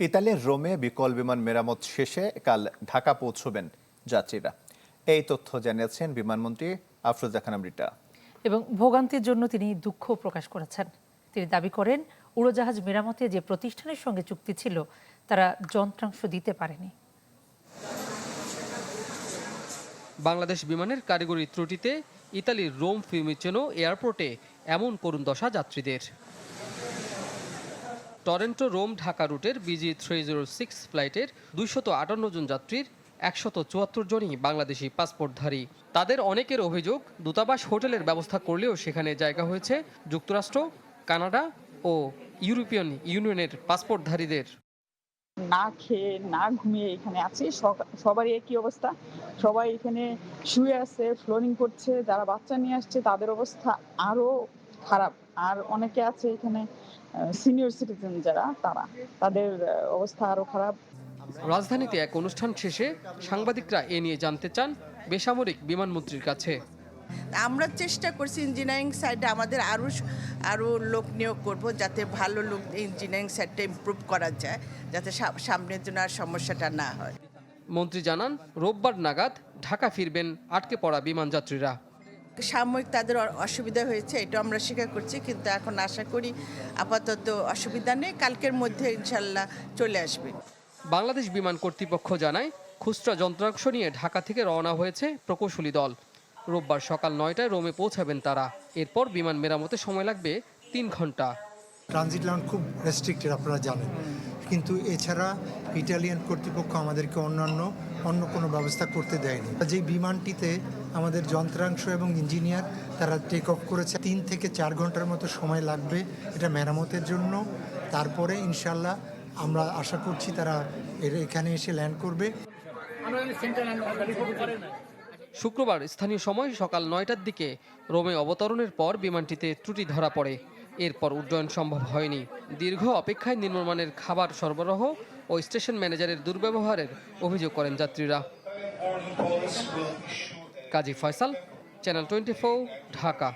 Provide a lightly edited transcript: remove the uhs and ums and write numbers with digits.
ইতালির রোমে বিকল বিমান মেরামত শেষে কাল ঢাকা পৌঁছবেন যাত্রীরা। এই তথ্য জানিয়েছেন বিমানমন্ত্রী আফরোজা খানম রিটা। এবং ভোগান্তির জন্য তিনি দুঃখ প্রকাশ করেছেন। তিনি দাবি করেন, উড়োজাহাজ মেরামতে যে প্রতিষ্ঠানের সঙ্গে চুক্তি ছিল তারা যন্ত্রাংশ দিতে পারেনি। বাংলাদেশ বিমানের কারিগরি ত্রুটিতে ইতালির রোম ফিউমিচেনো এয়ারপোর্টে এমন করুণ দশা যাত্রীদের। টরেন্টো রোম ঢাকা রুটের BG306 ফ্লাইটের 258 জন যাত্রীর 174 জনই বাংলাদেশি পাসপোর্টধারী। তাদের অনেকের অভিযোগ, দূতাবাস হোটেলের ব্যবস্থা করলেও সেখানে জায়গা হয়েছে যুক্তরাষ্ট্র, কানাডা ও ইউরোপিয়ান ইউনিয়নের পাসপোর্টধারীদের। না খেয়ে না ঘুমিয়ে এখানে আছি, সবারই একই অবস্থা। সবাই এখানে শুয়ে আছে, ফ্লোরিং করছে। যারা বাচ্চা নিয়ে আসছে তাদের অবস্থা আরো খারাপ। আর অনেকে আছে এখানে সিনিয়র সিটিজেন যারা, তাদের অবস্থা আরো খারাপ। রাজধানীতে এক অনুষ্ঠান শেষে সাংবাদিকরা এ নিয়ে জানতে চান বেসামরিক বিমানমন্ত্রীর কাছে। আমরা চেষ্টা করছি ইঞ্জিনিয়ারিং সাইডে আমাদের আরও লোক নিয়োগ করব, যাতে ভালো লোক ইঞ্জিনিয়ারিং সাইডটা ইমপ্রুভ করা যায়, যাতে সামনের জন্য আর সমস্যাটা না হয়। মন্ত্রী জানান, রোববার নাগাদ ঢাকা ফিরবেন আটকে পড়া বিমান যাত্রীরা। সাময়িক তাদের অসুবিধা হয়েছে, এটা আমরা স্বীকার করছি, কিন্তু এখন আশা করি আপাতত অসুবিধা নেই, কালকের মধ্যে ইনশাল্লাহ চলে আসবে। বাংলাদেশ বিমান কর্তৃপক্ষ জানায়, খুচরা যন্ত্রাংশ নিয়ে ঢাকা থেকে রওনা হয়েছে প্রকৌশলী দল। রোববার সকাল 9টায় রোমে পৌঁছাবেন তারা। এরপর বিমান মেরামতে সময় লাগবে 3 ঘন্টা। ট্রানজিট লাইন খুব রেস্ট্রিক্টেড, আপনারা জানেন, কিন্তু এছাড়া ইটালিয়ান কর্তৃপক্ষ আমাদেরকে অন্য কোনো ব্যবস্থা করতে দেয়নি। যে বিমানটিতে আমাদের যন্ত্রাংশ এবং ইঞ্জিনিয়ার তারা টেক অফ করেছে, 3 থেকে 4 ঘন্টার মতো সময় লাগবে এটা মেরামতের জন্য। তারপরে ইনশাল্লাহ আমরা আশা করছি তারা এখানে এসে ল্যান্ড করবে। শুক্রবার স্থানীয় সময় সকাল 9টার দিকে রোমে অবতরণের পর বিমানটিতে ত্রুটি ধরা পড়ে। এরপর উড্ডয়ন সম্ভব হয়নি। দীর্ঘ অপেক্ষায় নিম্নমানের খাবার সরবরাহ ও স্টেশন ম্যানেজারের দুর্ব্যবহারের অভিযোগ করেন যাত্রীরা। কাজী ফয়সাল, চ্যানেল 24, ঢাকা।